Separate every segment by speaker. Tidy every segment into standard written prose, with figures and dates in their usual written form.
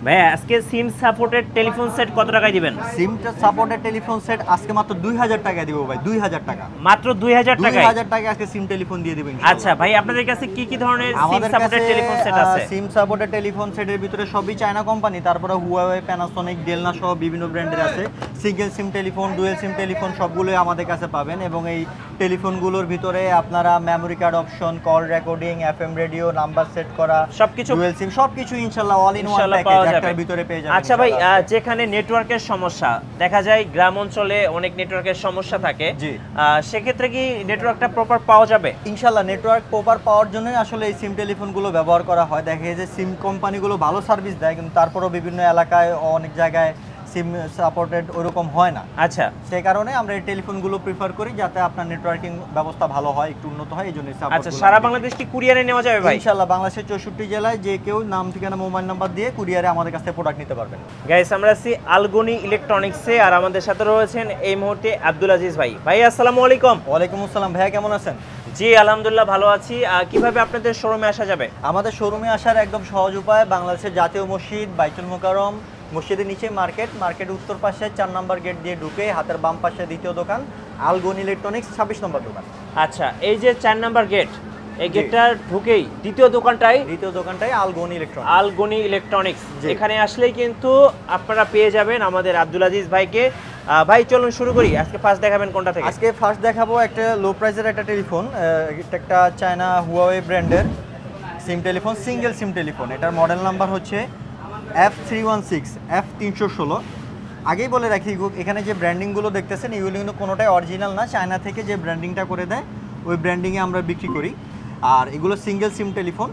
Speaker 1: ভাইয়া আজকে SIM supported telephone set কত টাকায় দিবেন?
Speaker 2: সিম সাপোর্টেড টেলিফোন সেট আজকে মাত্র 2000 টাকা দিব ভাই, 2000 টাকা।
Speaker 1: মাত্র 2000 টাকায়
Speaker 2: 2000 টাকায় আজকে সিম টেলিফোন দিয়ে দিবেন ইনশাআল্লাহ।
Speaker 1: আচ্ছা ভাই, আপনাদের কাছে কি কি ধরনের সিম
Speaker 2: আমাদের
Speaker 1: সাপোর্টেড
Speaker 2: কাছে
Speaker 1: টেলিফোন সেট আছে?
Speaker 2: সিম সাপোর্টেড টেলিফোন সেটের ভিতরে সবই চায়না কোম্পানি, তারপরে হুয়াওয়ে, প্যানাসোনিক, ডেলনা সহ বিভিন্ন ব্র্যান্ডের আছে। সিঙ্গেল সিম টেলিফোন, ডুয়েল সিম টেলিফোন সবগুলোই আমাদের কাছে পাবেন। এবং এই টেলিফোনগুলোর ভিতরে আপনারা memory card option, call recording, FM radio, number set করা,
Speaker 1: সবকিছু
Speaker 2: ডুয়েল সিম সবকিছু ইনশাআল্লাহ অল ইন ওয়ান প্যাকেজ একটার ভিতরে পেয়ে যাবেন।
Speaker 1: আচ্ছা ভাই, যেখানে নেটওয়ার্কের সমস্যা দেখা যায়, গ্রাম অঞ্চলে অনেক নেটওয়ার্কের সমস্যা থাকে,
Speaker 2: জি
Speaker 1: সেক্ষেত্রে কি নেটওয়ার্কটা প্রপার পাওয়া যাবে?
Speaker 2: ইনশাআল্লাহ নেটওয়ার্ক প্রপার পাওয়ার জন্যই আসলে এই সিম টেলিফোনগুলো ব্যবহার করা হয়। দেখা যায় যে সিম কোম্পানিগুলো ভালো সার্ভিস দেয়, কিন্তু তারপরেও বিভিন্ন এলাকায় অনেক জায়গায় সিম সাপোর্টেড ওরকম হয় না।
Speaker 1: আচ্ছা,
Speaker 2: সেই কারণে আমরা এই টেলিফোনগুলো প্রিফার করি, যাতে আপনার নেটওয়ার্কিং ব্যবস্থা ভালো হয়, একটু উন্নত হয়, এই জন্য
Speaker 1: আচ্ছা সারা বাংলাদেশ কি কুরিয়ারে নেওয়া যাবে ভাই?
Speaker 2: ইনশাআল্লাহ বাংলাদেশের 64 জেলায় যে কেউ নাম, ঠিকানা, মোবাইল নাম্বার দিয়ে কুরিয়ারে আমাদের কাছ থেকে প্রোডাক্ট নিতে পারবেন।
Speaker 1: গাইস, আমরা আছি আলগনি ইলেকট্রনিক্সে, আর আমাদের সাথে রয়েছেন এই মুহূর্তে আব্দুল আজিজ ভাই। ভাই আসসালামু আলাইকুম।
Speaker 2: ওয়ালাইকুম আসসালাম ভাইয়া, কেমন আছেন?
Speaker 1: জি আলহামদুলিল্লাহ ভালো আছি। কিভাবে আপনাদের শোরুমে আসা যাবে?
Speaker 2: আমাদের শোরুমে আসার একদম সহজ উপায়, বাংলাদেশের জাতীয় মসজিদ বাইতুল মোকাররম, মসজিদের নিচে মার্কেট উত্তর পাশে 4 নম্বর গেট দিয়ে ঢুকে হাতের বাম পাশে দ্বিতীয় দোকান আলগনি ইলেকট্রনিক্স, 26 নম্বর দোকান।
Speaker 1: আচ্ছা, এই যে 4 নম্বর গেট, এই গেটটার ঢুকেই দ্বিতীয় দোকানটাই আলগনি ইলেকট্রনিক্স। এখানে আসলেই কিন্তু আপনারা পেয়ে যাবেন আমাদের আব্দুল আজিজ ভাইকে। ভাই চলুন শুরু করি। আজকে ফার্স্ট দেখাবেন কোনটা থেকে?
Speaker 2: আজকে ফার্স্ট দেখাবো একটা লো প্রাইসের একটা টেলিফোন, এটা একটা চায়না হুয়াওয়ে ব্র্যান্ডের সিম টেলিফোন, সিঙ্গেল সিম টেলিফোন। এটার মডেল নাম্বার হচ্ছে F316 F316। আগেই বলে রাখি, এখানে যে ব্র্যান্ডিংগুলো দেখতেছেন এগুলো কিন্তু কোনোটাই অরিজিনাল না, চায়না থেকে যে ব্র্যান্ডিংটা করে দেয় ওই ব্র্যান্ডিংয়ে আমরা বিক্রি করি। আর এগুলো সিঙ্গেল সিম টেলিফোন,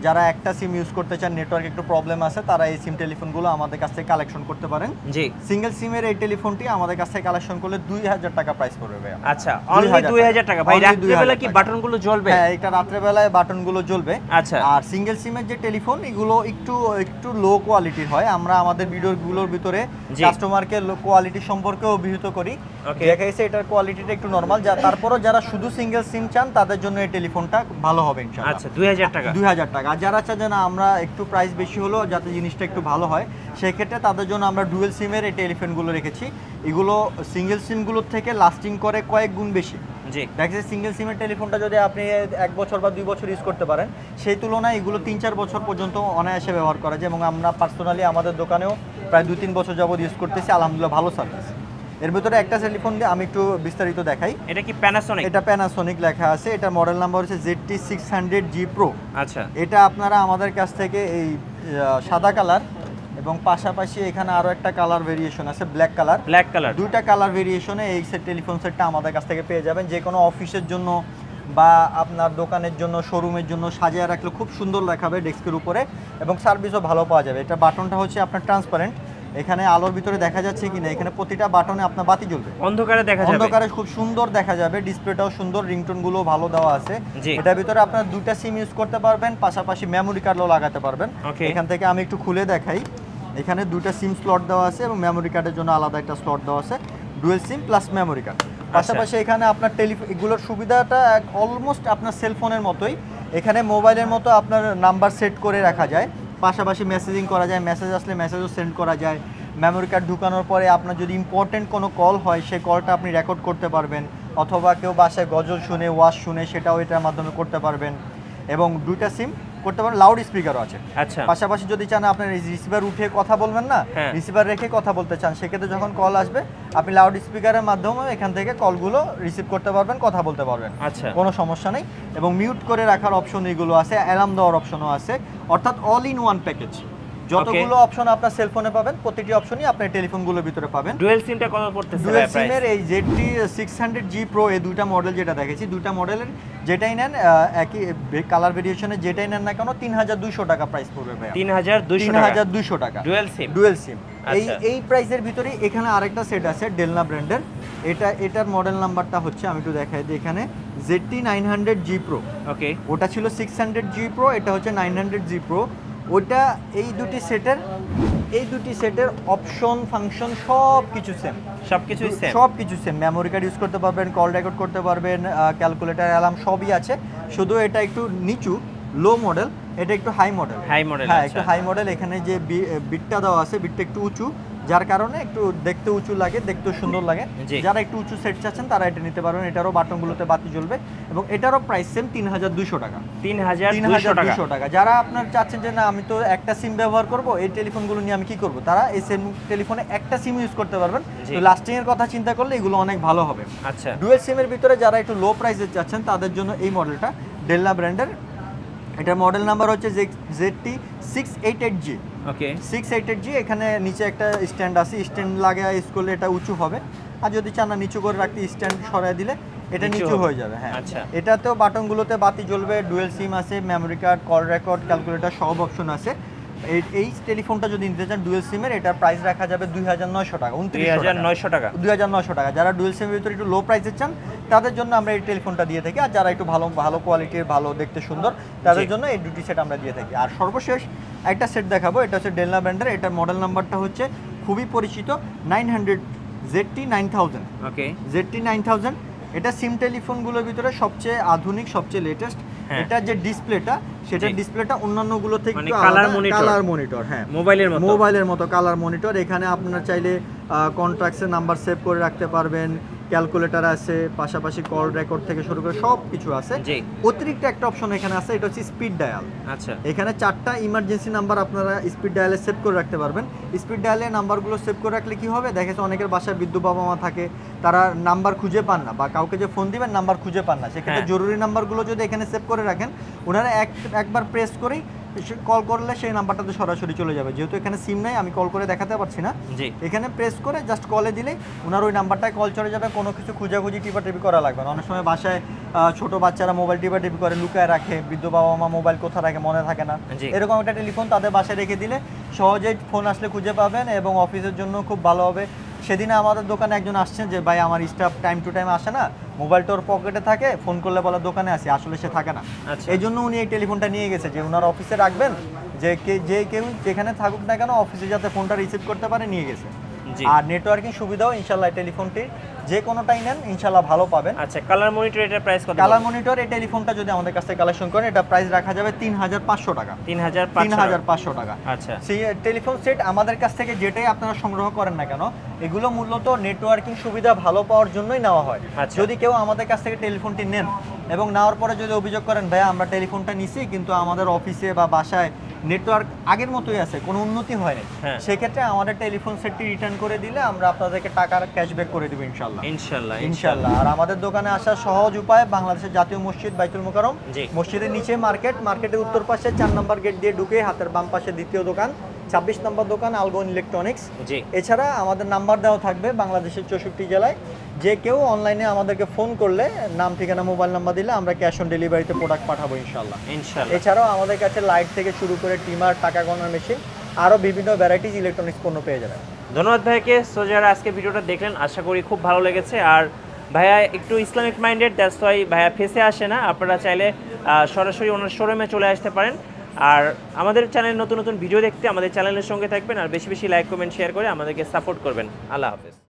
Speaker 2: যারা একটা সিম ইউজ করতে চান, নেটওয়ার্ক একটু প্রবলেম আছে, তারা এই সিম টেলিফোনগুলো আমাদের কাছ থেকে কালেকশন করতে পারেন। জি, সিঙ্গেল সিমের এই টেলিফোনটি আমাদের কাছ থেকে কালেকশন করলে 2000 টাকা প্রাইস পড়বে ভাই।
Speaker 1: আচ্ছা, অনলি 2000 টাকা। ভাই রাত্রিবেলা কি বাটনগুলো জ্বলবে?
Speaker 2: হ্যাঁ, এটা রাত্রিবেলায় বাটনগুলো জ্বলবে।
Speaker 1: আচ্ছা, আর
Speaker 2: সিঙ্গেল সিমের যে টেলিফোন এগুলো একটু লো কোয়ালিটির হয়। আমরা আমাদের ভিডিওগুলোর ভিতরে কাস্টমারকে লো কোয়ালিটি সম্পর্কে অভিহিত করি, দেখা গেছে এটার কোয়ালিটিটা একটু নরমাল। তারপরও যারা শুধু সিঙ্গেল সিম চান তাদের জন্য এই টেলিফোনটা ভালো হবে ইনশাআল্লাহ।
Speaker 1: আচ্ছা, 2000 টাকা।
Speaker 2: 2000 টাকা। আর যারা চান যে না আমরা একটু প্রাইস বেশি হলো যাতে জিনিসটা একটু ভালো হয়, সেক্ষেত্রে তাদের জন্য আমরা ডুয়েল সিমের এই টেলিফোনগুলো রেখেছি। এগুলো সিঙ্গেল সিমগুলোর থেকে লাস্টিং করে কয়েক গুণ বেশি। জি, দেখা যাচ্ছে সিঙ্গেল সিমের টেলিফোনটা যদি আপনি 1 বছর বা 2 বছর ইউজ করতে পারেন, সেই তুলনায় এগুলো 3-4 বছর পর্যন্ত অনায়াসে ব্যবহার করা যায়। এবং আমরা পার্সোনালি আমাদের দোকানেও প্রায় 2-3 বছর যাবত ইউজ করতেছি, আলহামদুলিল্লাহ ভালো সার্ভিস। এর ভিতরে একটা টেলিফোন দিয়ে আমি একটু বিস্তারিত দেখাই।
Speaker 1: এটা কি প্যানাসোনিক? এটা
Speaker 2: প্যানাসোনিক লেখা আছে। এটা মডেল নাম্বার হচ্ছে ZT600G Pro। আচ্ছা, এটা আপনারা আমাদের কাছ থেকে এই সাদা কালার এবং পাশাপাশি এখানে আরো একটা কালার ভেরিয়েশন আছে, ব্ল্যাক কালার, দুইটা কালার ভেরিয়েশনে এই টেলিফোন সেটটা আমাদের কাছ থেকে পেয়ে যাবেন। যে কোনো অফিসের জন্য বা আপনার দোকানের জন্য, শোরুমের জন্য সাজিয়ে রাখলে খুব সুন্দর দেখাবে ডেস্কের উপরে, এবং সার্ভিসও ভালো পাওয়া যাবে। এটা বাটনটা হচ্ছে আপনার ট্রান্সপারেন্ট, এখানে আলোর ভিতরে দেখা যাচ্ছে কিনা, এখানে প্রতিটা বাটনে আপনার বাতি জ্বলবে, অন্ধকারে দেখা যাবে, অন্ধকারে খুব সুন্দর দেখা যাবে। ডিসপ্লেটাও সুন্দর, রিংটোনগুলো ভালো দেওয়া আছে। এটার ভিতরে আপনার দুটো সিম ইউজ করতে পারবেন, পাশাপাশি মেমোরি কার্ডও লাগাতে পারবেন। এখান থেকে আমি একটু খুলে দেখাই। এখানে দুটো সিম স্লট দেওয়া আছে এবং মেমোরি কার্ডের জন্য আলাদা একটা স্লট দেওয়া আছে, ডুয়েল সিম প্লাস মেমোরি কার্ড। পাশাপাশি এখানে আপনার এগুলোর সুবিধাটা অলমোস্ট আপনার সেলফোনের মতোই। এখানে মোবাইলের মতো আপনার নাম্বার সেট করে রাখা যায়, পাশাপাশি মেসেজিং করা যায়, মেসেজ আসলে মেসেজও সেন্ড করা যায়। মেমোরি কার্ড ঢুকানোর পরে আপনার যদি ইম্পর্টেন্ট কোনো কল হয়, সেই কলটা আপনি রেকর্ড করতে পারবেন, অথবা কেউ বাসায় গজল শুনে, ওয়াজ শুনে, সেটাও এটার মাধ্যমে করতে পারবেন। এবং দুইটা সিম করতে পারেন, লাউড স্পিকারও আছে। আচ্ছা, পাশাপাশি যদি চান আপনার রিসিভার উঠে কথা বলবেন না, রিসিভার রেখে কথা বলতে চান, সেক্ষেত্রে যখন কল আসবে আপনি লাউড স্পিকারের মাধ্যমে এখান থেকে কলগুলো রিসিভ করতে পারবেন, কথা বলতে পারবেন। আচ্ছা, কোনো সমস্যা নেই। এবং মিউট করে রাখার অপশন এগুলো আছে, অ্যালার্ম দেওয়ার অপশনও আছে, অর্থাৎ অল ইন ওয়ান প্যাকেজ। যতগুলো অপশন আপনার সেলফোনে পাবেন, প্রতিটি অপশনই আপনার টেলিফোনগুলোর ভিতরে পাবেন।
Speaker 1: ডুয়েল সিমটা কত পড়তেছে?
Speaker 2: ডুয়েল সিমের এই ZT600G Pro এই দুইটা মডেল যেটা দেখেছি, দুইটা মডেলের যেটাই নেন, একই কালার ভেরিয়েশনে যেটাই নেন না কেন, 3200 টাকা প্রাইস পড়বে ভাই। 3200 টাকা ডুয়েল সিম। এই প্রাইসের ভিতরে এখানে আরেকটা সেট আছে ডেলনা ব্র্যান্ডের। এটার মডেল নাম্বারটা হচ্ছে, আমি একটু দেখাই দিই, এখানে ZT900G Pro। ওকে, ওটা ছিল 600G Pro, এটা হচ্ছে 900G Pro। ওটা এই দুটি সেটের অপশন, ফাংশন সবকিছু সেম। মেমোরি কার্ড ইউজ করতে পারবেন, কল রেকর্ড করতে পারবেন, ক্যালকুলেটর, অ্যালার্ম সবই আছে। শুধু এটা একটু নিচু, লো মডেল, এটা একটু হাই মডেল। হ্যাঁ, একটু হাই মডেল। এখানে যে বিটটা দেওয়া আছে, বিটটা একটু উঁচু, যার কারণে একটু দেখতে উঁচু লাগে, দেখতে সুন্দর লাগে। যারা একটু উঁচু সেট চাচ্ছেন তারা এটা নিতে পারবেন। এটারও বাটনগুলোতে বাতি জ্বলবে এবং এটারও প্রাইস সেম 3200 টাকা।
Speaker 1: 3200
Speaker 2: টাকা। যারা আপনার চাচ্ছেন যে না আমি তো একটা সিম ব্যবহার করব, এই টেলিফোনগুলো নিয়ে আমি কি করব, তারা এই সেম টেলিফোনে একটা সিম ইউজ করতে পারবেন। তো লাস্টিং এর কথা চিন্তা করলে এগুলো অনেক ভালো হবে।
Speaker 1: আচ্ছা,
Speaker 2: ডুয়াল সিমের ভিতরে যারা একটু লো প্রাইসে চাচ্ছেন তাদের জন্য এই মডেলটা ডেল্লা ব্র্যান্ডের। এটার মডেল নাম্বার হচ্ছে ZT688G।
Speaker 1: ওকে,
Speaker 2: 688G। এখানে নিচে একটা স্ট্যান্ড আছে, স্ট্যান্ড লাগায় ইউজ করলে এটা উঁচু হবে, আর যদি চান না নিচু করে রাখতে স্ট্যান্ড সরায় দিলে এটা নিচু হয়ে যাবে। হ্যাঁ,
Speaker 1: আচ্ছা।
Speaker 2: এটাতেও বাটনগুলোতে বাতি জ্বলবে, ডুয়েল সিম আছে, memory card, call record, calculator সব অপশন আছে। এই টেলিফোনটা যদি নিতে চান ডুয়েল সিমের, এটার প্রাইস রাখা যাবে 2900 টাকা।
Speaker 1: 2900 টাকা।
Speaker 2: 2900 টাকা। যারা ডুয়েল সিমের ভিতরে একটু লো প্রাইসে চান তাদের জন্য আমরা এই টেলিফোনটা দিয়ে থাকি, আর যারা একটু ভালো কোয়ালিটির, ভালো দেখতে সুন্দর তাদের জন্য এই দুটি সেট আমরা দিয়ে থাকি। আর সর্বশেষ একটা সেট দেখাবো, এটা হচ্ছে ডেল্লা ব্র্যান্ডের। এটার মডেল নাম্বারটা হচ্ছে খুবই পরিচিত 900 ZT9000।
Speaker 1: ওকে,
Speaker 2: ZT9000। এটা সিম টেলিফোনগুলোর ভিতরে সবচেয়ে আধুনিক, সবচেয়ে লেটেস্ট। এটা যে ডিসপ্লেটা, সেটা ডিসপ্লেটা অন্যান্যগুলো থেকে একটু আলাদা, কালার মনিটর। হ্যাঁ, মোবাইলের মতো কালার মনিটর। এখানে আপনারা চাইলে কন্ট্রাক্টসের নাম্বার সেভ করে রাখতে পারবেন, ক্যালকুলেটর আছে, পাশাপাশি কল রেকর্ড থেকে শুরু করে সব কিছু আছে। অতিরিক্ত একটা অপশন এখানে আছে, এটা হচ্ছে স্পিড ডায়াল।
Speaker 1: আচ্ছা,
Speaker 2: এখানে 4টা ইমার্জেন্সি নাম্বার আপনারা স্পিড ডায়ালে সেভ করে রাখতে পারবেন। স্পিড ডায়ালে নাম্বারগুলো সেভ করে রাখলে কি হবে, দেখেছে অনেকের বাসায় বৃদ্ধ বাবা মা থাকে, তারা নাম্বার খুঁজে পান না, বা কাউকে যে ফোন দিবেন নাম্বার খুঁজে পান না, সেক্ষেত্রে জরুরি নাম্বারগুলো যদি এখানে সেভ করে রাখেন, ওনারা একবার প্রেস করেই কল করলে সেই নাম্বারটাতে সরাসরি চলে যাবে। যেহেতু এখানে সিম নাই, আমি কল করে দেখাতে পারছি না, এখানে প্রেস করে জাস্ট কলে দিলেই ওনার ওই নাম্বারটায় কল চলে যাবে। কোনো কিছু খুঁজাখুঁজি টিপাটিপি করা লাগবে না। অনেক সময় বাসায় ছোট বাচ্চারা মোবাইল টিপাটিপি করে, লুকায় রাখে, বৃদ্ধ বাবা মা মোবাইল কোথায় রাখে মনে থাকে না, এরকম একটা টেলিফোন তাদের বাসায় রেখে দিলে সহজেই ফোন আসলে খুঁজে পাবেন এবং অফিসের জন্য খুব ভালো হবে। সেদিনে আমাদের দোকানে একজন আসছেন যে ভাই আমার স্টাফ টাইম টু টাইম আসে না, মোবাইলটা ওর পকেটে থাকে, ফোন করলে বলে দোকানে আসি, আসলে সে থাকে না। এই জন্য উনি এই টেলিফোনটা নিয়ে গেছে যে ওনার অফিসে রাখবেন, যে কেউ যেখানে থাকুক না কেন অফিসে যাতে ফোনটা রিসিভ করতে পারে, নিয়ে গেছে। আর নেটওয়ার্কিং সুবিধাও ইনশাআল্লাহ টেলিফোনটি যে কোনোটাই নেন ইনশাআল্লাহ ভালো পাবেন।
Speaker 1: আচ্ছা, কালার মনিটর এটার প্রাইস কত?
Speaker 2: কালার মনিটর এই টেলিফোনটা যদি আমাদের কাছ থেকে কালেকশন করেন, এটা প্রাইস রাখা যাবে 3500 টাকা। 3500 টাকা।
Speaker 1: আচ্ছা,
Speaker 2: সেই টেলিফোন সেট আমাদের কাছ থেকে যেটাই আপনারা সংগ্রহ করেন না কেন, এগুলো মূলত নেটওয়ার্কিং সুবিধা ভালো পাওয়ার জন্যই নেওয়া হয়। যদি কেউ আমাদের কাছ থেকে টেলিফোনটি নেন এবং নেওয়ার পরে যদি অভিযোগ করেন ভাইয়া আমরা টেলিফোনটা নিছি কিন্তু আমাদের অফিসে বা বাসায় নেটওয়ার্ক আগের মতোই আছে, কোনো উন্নতি হয়নি, সেক্ষেত্রে আমাদের টেলিফোন সেটটি রিটার্ন করে দিলে আমরা আপনাদেরকে টাকার ক্যাশব্যাক করে দেব ইনশাআল্লাহ। আর আমাদের দোকানে আসার সহজ উপায়, বাংলাদেশের জাতীয় মসজিদ বাইতুল মোকাররম, মসজিদের নিচে মার্কেটের উত্তর পাশে 4 নম্বর গেট দিয়ে ঢুকে হাতের বাম পাশে দ্বিতীয় দোকান, 26 নম্বর দোকান আলগোন ইলেকট্রনিক্স। এছাড়া আমাদের নাম্বার দেওয়া থাকবে বাংলাদেশের 64 জেলায়। যে কেউ অনলাইনে আমাদেরকে ফোন করলে নাম, ঠিকানা, মোবাইল নাম্বার দিলে আমরা ক্যাশ অন ডেলিভারিতে প্রোডাক্ট পাঠাবো ইনশাআল্লাহ। এছাড়াও আমাদের কাছে লাইট থেকে শুরু করে টিমার, টাকা গণনার মেশিন, আরও বিভিন্ন ভ্যারাইটিস ইলেকট্রনিক্স পণ্য পেয়ে যাবেন।
Speaker 1: ধন্যবাদ ভাইকে। সো যারা আজকে ভিডিওটা দেখলেন আশা করি খুব ভালো লেগেছে। আর ভাইয়া একটু ইসলামিক মাইন্ডেড, দ্যাটস ওয়াই ভাইয়া ফেসে আসে না। আপনারা চাইলে সরাসরি ওনার শোরুমে চলে আসতে পারেন। আর আমাদের চ্যানেলে নতুন নতুন ভিডিও দেখতে আমাদের চ্যানেলের সঙ্গে থাকবেন, আর বেশি বেশি লাইক, কমেন্ট, শেয়ার করে আমাদেরকে সাপোর্ট করবেন। আল্লাহ হাফেজ।